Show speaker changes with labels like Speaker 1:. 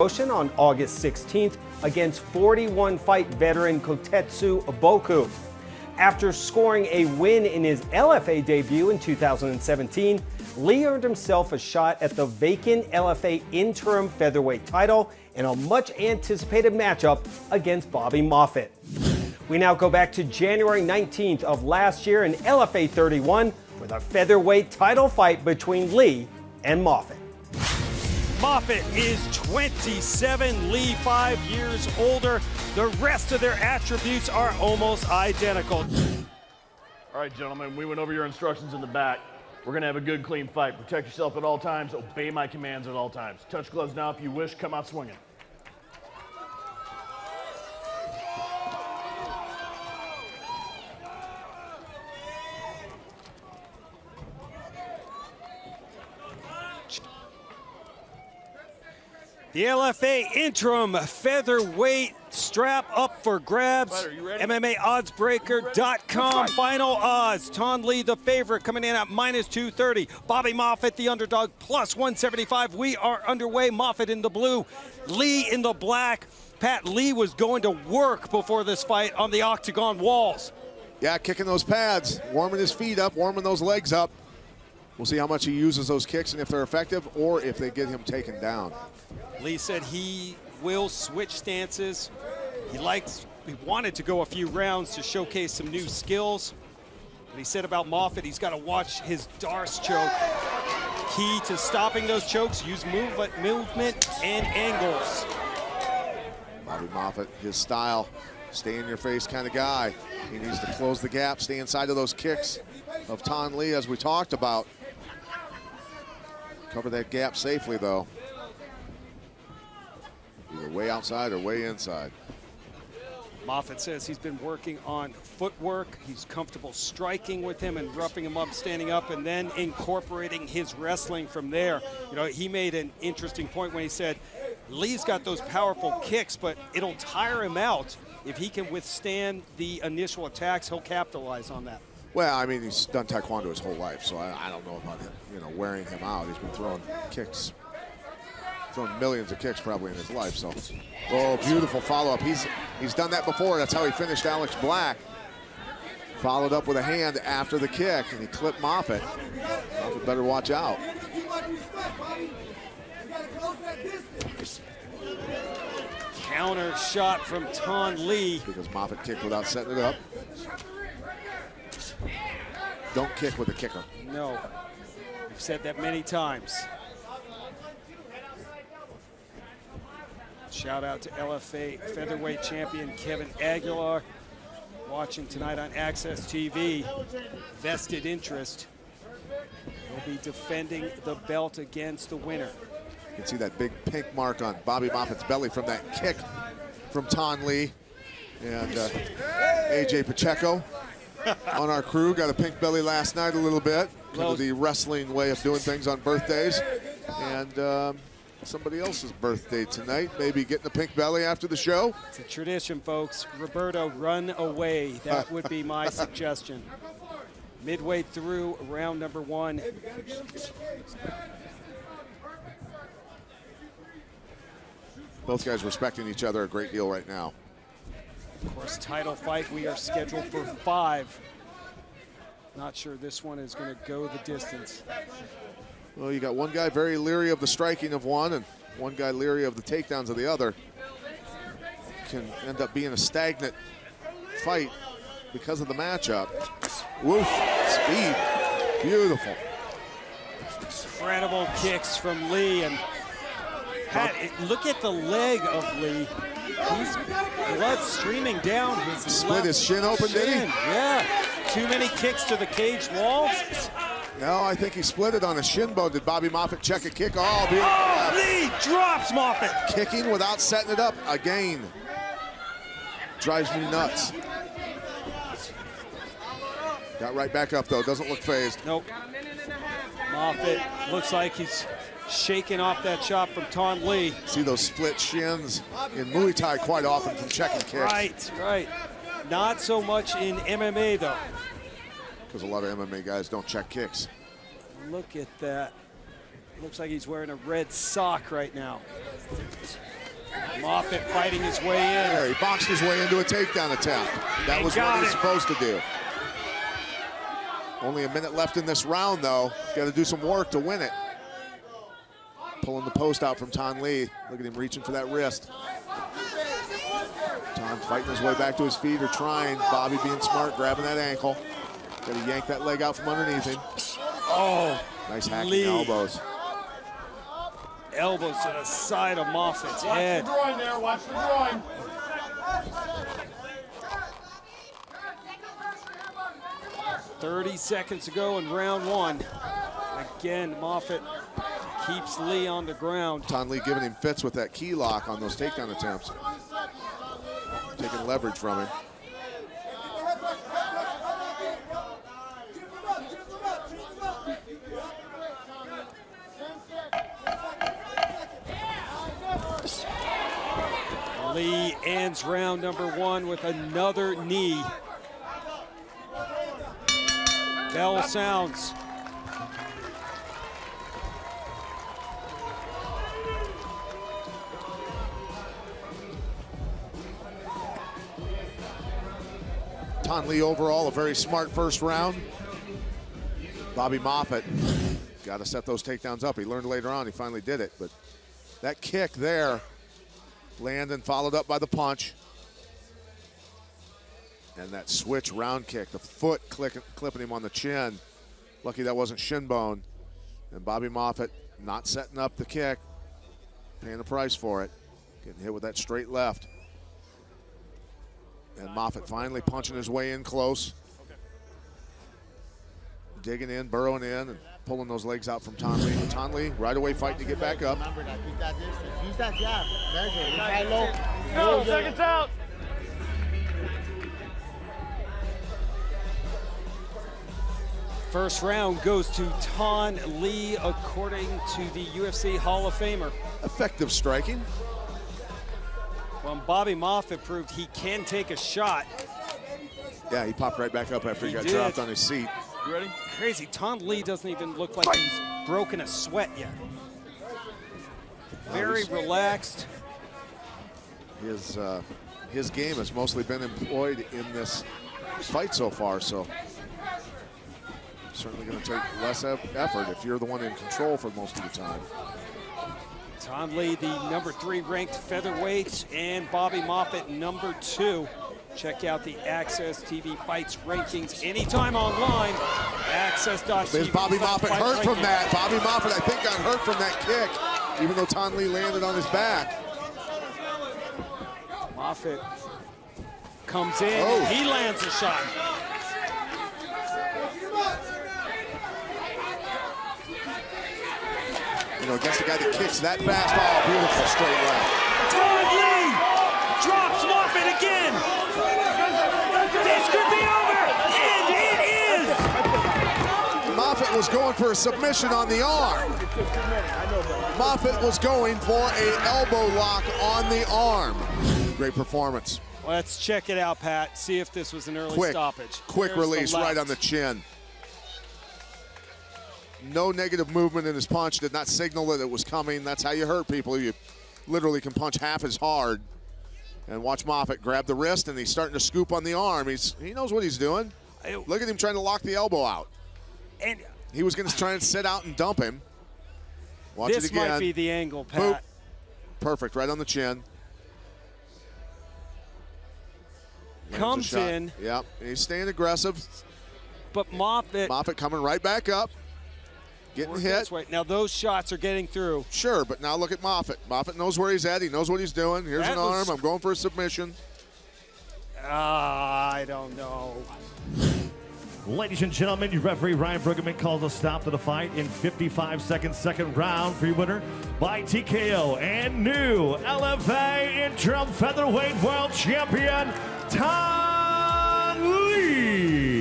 Speaker 1: promotion on August 16th against 41-fight veteran Kotetsu Boku. After scoring a win in his LFA debut in 2017, Lee earned himself a shot at the vacant LFA interim featherweight title in a much-anticipated matchup against Bobby Moffett. We now go back to January 19th of last year in LFA 31 with a featherweight title fight between Lee and Moffett.
Speaker 2: Moffett is 27, Lee 5 years older. The rest of their attributes are almost identical.
Speaker 3: All right, gentlemen, we went over your instructions in the back. We're gonna have a good, clean fight. Protect yourself at all times, obey my commands at all times. Touch gloves now if you wish, come out swinging.
Speaker 2: The LFA interim featherweight strap up for grabs. MMAoddsbreaker.com final odds. Ton Lee the favorite coming in at -230. Bobby Moffett the underdog +175. We are underway. Moffett in the blue, Lee in the black. Pat, Lee was going to work before this fight on the octagon walls.
Speaker 4: Yeah, kicking those pads, warming his feet up, warming those legs up. We'll see how much he uses those kicks and if they're effective or if they get him taken down.
Speaker 2: Lee said he will switch stances. He wanted to go a few rounds to showcase some new skills. But he said about Moffett, he's got to watch his Darce choke. Key to stopping those chokes, use movement and angles.
Speaker 4: Bobby Moffett, his style, stay in your face kind of guy. He needs to close the gap, stay inside of those kicks of Ton Lee as we talked about. Cover that gap safely though. Either way outside or way inside.
Speaker 2: Moffett says he's been working on footwork. He's comfortable striking with him and roughing him up, standing up, and then incorporating his wrestling from there. You know, he made an interesting point when he said, Lee's got those powerful kicks, but it'll tire him out. If he can withstand the initial attacks, he'll capitalize on that.
Speaker 4: Well, I mean, he's done Taekwondo his whole life, so I don't know about him, wearing him out. He's been throwing kicks. Thrown millions of kicks probably in his life. So, oh, beautiful follow-up. He's done that before. That's how he finished Alex Black. Followed up with a hand after the kick, and he clipped Moffett. Moffett better watch out.
Speaker 2: Counter shot from Ton Lee.
Speaker 4: Because Moffett kicked without setting it up. Don't kick with a kicker.
Speaker 2: No, we've said that many times. Shout out to LFA featherweight champion Kevin Aguilar, watching tonight on Access TV. Vested interest. He'll be defending the belt against the winner.
Speaker 4: You can see that big pink mark on Bobby Moffett's belly from that kick from Ton Lee. And AJ Pacheco on our crew got a pink belly last night a little bit because of the wrestling way of doing things on birthdays. And somebody else's birthday tonight, maybe getting a pink belly after the show.
Speaker 2: It's a tradition, folks. Roberto, run away. That would be my suggestion. Midway through round number one.
Speaker 4: Both guys respecting each other a great deal right now.
Speaker 2: Of course, title fight, we are scheduled for 5. Not sure this one is going to go the distance.
Speaker 4: Well, you got one guy very leery of the striking of one and one guy leery of the takedowns of the other. Can end up being a stagnant fight because of the matchup. Woof, speed, beautiful.
Speaker 2: Incredible kicks from Lee, and Pat, look at the leg of Lee. He's blood streaming down his
Speaker 4: Split his shin open, did he?
Speaker 2: Yeah, too many kicks to the cage walls.
Speaker 4: No, I think he split it on a shin bone. Did Bobby Moffett check a kick? Oh, beautiful.
Speaker 2: Oh, Lee drops Moffett.
Speaker 4: Kicking without setting it up again. Drives me nuts. Got right back up, though. Doesn't look phased.
Speaker 2: Nope. Moffett looks like he's shaking off that shot from Ton Lee.
Speaker 4: See those split shins in Muay Thai quite often from checking kicks.
Speaker 2: Right. Not so much in MMA, though.
Speaker 4: Because a lot of MMA guys don't check kicks.
Speaker 2: Look at that. Looks like he's wearing a red sock right now. Moffett fighting his way in.
Speaker 4: There, he boxed his way into a takedown attempt. That was what he's supposed to do. Only a minute left in this round, though. Got to do some work to win it. Pulling the post out from Tan Le. Look at him reaching for that wrist. Tan fighting his way back to his feet, or trying. Bobby being smart, grabbing that ankle. Got to yank that leg out from underneath him.
Speaker 2: Oh,
Speaker 4: nice hacking
Speaker 2: Lee.
Speaker 4: elbows.
Speaker 2: Elbows to the side of Moffett's head.
Speaker 3: Watch the groin there, watch the groin.
Speaker 2: .30 seconds to go in round one. Again, Moffett keeps Lee on the ground.
Speaker 4: Tan Le giving him fits with that key lock on those takedown attempts. Taking leverage from him.
Speaker 2: Lee ends round number one with another knee. Bell sounds.
Speaker 4: Tan Le overall a very smart first round. Bobby Moffett got to set those takedowns up. He learned later on, he finally did it, but that kick there, landing followed up by the punch. And that switch round kick, the foot clipping him on the chin. Lucky that wasn't shin bone. And Bobby Moffett not setting up the kick, paying the price for it. Getting hit with that straight left. And Moffett finally punching his way in close. Digging in, burrowing in, and pulling those legs out from Tan Le. Tan Le right away fighting to get back up.
Speaker 5: Remember that. Keep that distance. Use that jab. Measure. Use that low.
Speaker 3: Go, seconds out.
Speaker 2: First round goes to Tan Le, according to the UFC Hall of Famer.
Speaker 4: Effective striking.
Speaker 2: Well, Bobby Moffett proved he can take a shot.
Speaker 4: Yeah, he popped right back up after he got
Speaker 2: did.
Speaker 4: dropped on his seat.
Speaker 3: You ready?
Speaker 2: Crazy, Tan Le doesn't even look like he's broken a sweat yet. Very relaxed.
Speaker 4: His game has mostly been employed in this fight so far, so certainly going to take less effort if you're the one in control for most of the time.
Speaker 2: Tan Le, the #3 ranked featherweight, and Bobby Moffett, #2. Check out the Access TV Fights rankings anytime online. Access.tv.
Speaker 4: Is Bobby Moffett hurt from that? Bobby Moffett, I think, got hurt from that kick, even though Tan Le landed on his back.
Speaker 2: Moffett comes in,
Speaker 4: Oh.
Speaker 2: he lands a shot.
Speaker 4: You know, against a guy that kicks that fast, oh, beautiful straight left.
Speaker 2: Tan Le drops Moffett again. This could be over, and it is.
Speaker 4: Moffett was going for a submission on the arm. Moffett was going for an elbow lock on the arm. Great performance.
Speaker 2: Let's check it out, Pat. See if this was an early stoppage.
Speaker 4: Quick
Speaker 2: There's the
Speaker 4: release right
Speaker 2: left.
Speaker 4: on the chin. No negative movement in his punch, did not signal that it was coming. That's how you hurt people. You literally can punch half as hard. And watch Moffett grab the wrist, and he's starting to scoop on the arm. He knows what he's doing. Look at him trying to lock the elbow out.
Speaker 2: And
Speaker 4: He was going to try and sit out and dump him. Watch it
Speaker 2: this
Speaker 4: again.
Speaker 2: might be the angle, Pat.
Speaker 4: Boop. Perfect, right on the chin.
Speaker 2: Comes in.
Speaker 4: Yep, he's staying aggressive.
Speaker 2: But Moffett
Speaker 4: coming right back up. Getting
Speaker 2: worked
Speaker 4: hit.
Speaker 2: this way. Now those shots are getting through.
Speaker 4: Sure, but now look at Moffett. Moffett knows where he's at. He knows what he's doing. Here's
Speaker 2: That
Speaker 4: an arm.
Speaker 2: was-
Speaker 4: I'm going for a submission.
Speaker 2: I don't know.
Speaker 6: Ladies and gentlemen, your referee Ryan Bruggeman calls a stop to the fight in 55 seconds, second round for your winner by TKO and new LFA interim featherweight world champion, Tan Le.